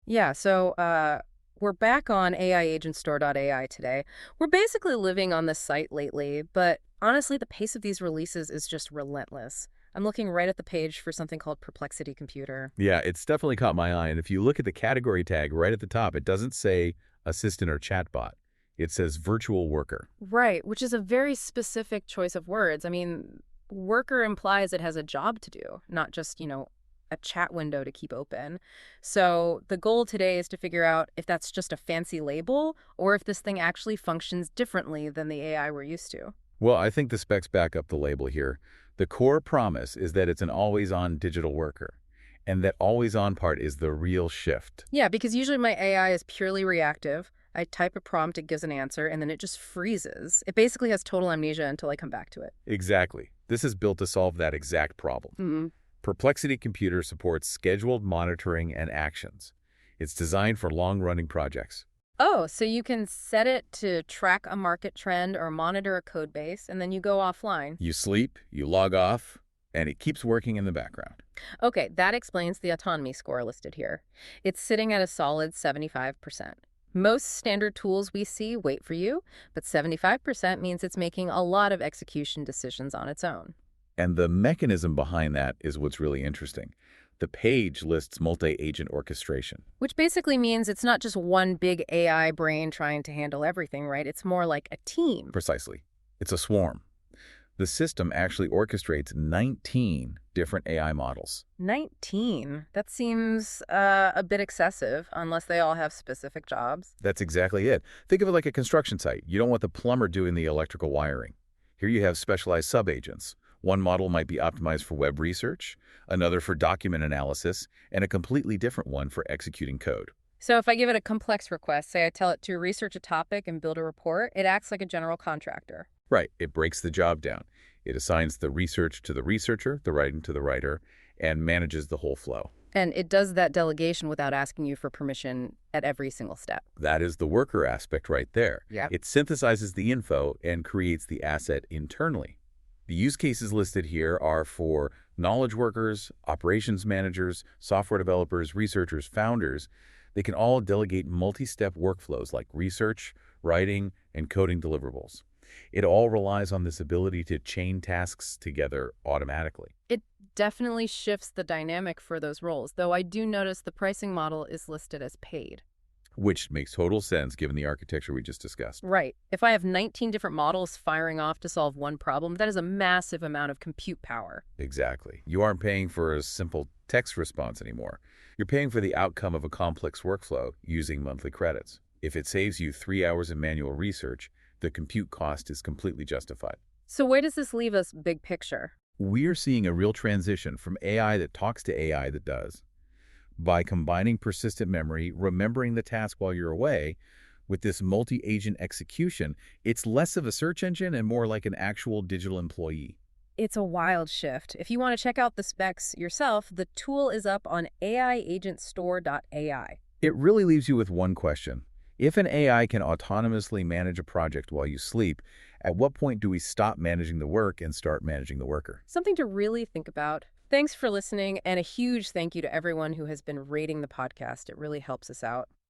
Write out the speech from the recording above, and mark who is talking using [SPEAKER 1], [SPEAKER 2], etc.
[SPEAKER 1] Yeah, we're back on AIagentstore.ai today. We're basically living on this site lately, but honestly, the pace of these releases is just relentless. I'm looking right at the page for something called Perplexity Computer.
[SPEAKER 2] Yeah, it's definitely caught my eye. And if you look at the category tag right at the top, it doesn't say assistant or chatbot. It says virtual worker.
[SPEAKER 1] Right, which is a very specific choice of words. I mean, worker implies it has a job to do, not just, a chat window to keep open. So the goal today is to figure out if that's just a fancy label or if this thing actually functions differently than the AI we're used to.
[SPEAKER 2] Well, I think the specs back up the label here. The core promise is that it's an always-on digital worker, and that always-on part is the real shift.
[SPEAKER 1] Yeah, because usually my AI is purely reactive. I type a prompt, it gives an answer, and then it just freezes. It basically has total amnesia until I come back to it.
[SPEAKER 2] Exactly. This is built to solve that exact problem.
[SPEAKER 1] Mm.
[SPEAKER 2] Perplexity Computer supports scheduled monitoring and actions. It's designed for long-running projects.
[SPEAKER 1] Oh, so you can set it to track a market trend or monitor a code base, and then you go offline.
[SPEAKER 2] You sleep, you log off, and it keeps working in the background.
[SPEAKER 1] Okay, that explains the autonomy score listed here. It's sitting at a solid 75%. Most standard tools we see wait for you, but 75% means it's making a lot of execution decisions on its own.
[SPEAKER 2] And the mechanism behind that is what's really interesting. The page lists multi-agent orchestration.
[SPEAKER 1] Which basically means it's not just one big AI brain trying to handle everything, right? It's more like a team.
[SPEAKER 2] Precisely. It's a swarm. The system actually orchestrates 19 different AI models.
[SPEAKER 1] 19? That seems a bit excessive, unless they all have specific jobs.
[SPEAKER 2] That's exactly it. Think of it like a construction site. You don't want the plumber doing the electrical wiring. Here you have specialized subagents. One model might be optimized for web research, another for document analysis, and a completely different one for executing code.
[SPEAKER 1] So if I give it a complex request, say I tell it to research a topic and build a report, it acts like a general contractor.
[SPEAKER 2] Right, it breaks the job down. It assigns the research to the researcher, the writing to the writer, and manages the whole flow.
[SPEAKER 1] And it does that delegation without asking you for permission at every single step.
[SPEAKER 2] That is the worker aspect right there.
[SPEAKER 1] Yep.
[SPEAKER 2] It synthesizes the info and creates the asset internally. The use cases listed here are for knowledge workers, operations managers, software developers, researchers, founders. They can all delegate multi-step workflows like research, writing, and coding deliverables. It all relies on this ability to chain tasks together automatically.
[SPEAKER 1] It definitely shifts the dynamic for those roles, though I do notice the pricing model is listed as paid.
[SPEAKER 2] Which makes total sense given the architecture we just discussed.
[SPEAKER 1] Right. If I have 19 different models firing off to solve one problem, that is a massive amount of compute power.
[SPEAKER 2] Exactly. You aren't paying for a simple text response anymore. You're paying for the outcome of a complex workflow using monthly credits. If it saves you 3 hours of manual research, the compute cost is completely justified.
[SPEAKER 1] So where does this leave us big picture?
[SPEAKER 2] We're seeing a real transition from AI that talks to AI that does. By combining persistent memory, remembering the task while you're away, with this multi-agent execution, it's less of a search engine and more like an actual digital employee.
[SPEAKER 1] It's a wild shift. If you want to check out the specs yourself, the tool is up on AIagentstore.ai.
[SPEAKER 2] It really leaves you with one question. If an AI can autonomously manage a project while you sleep, at what point do we stop managing the work and start managing the worker?
[SPEAKER 1] Something to really think about. Thanks for listening, and a huge thank you to everyone who has been rating the podcast. It really helps us out.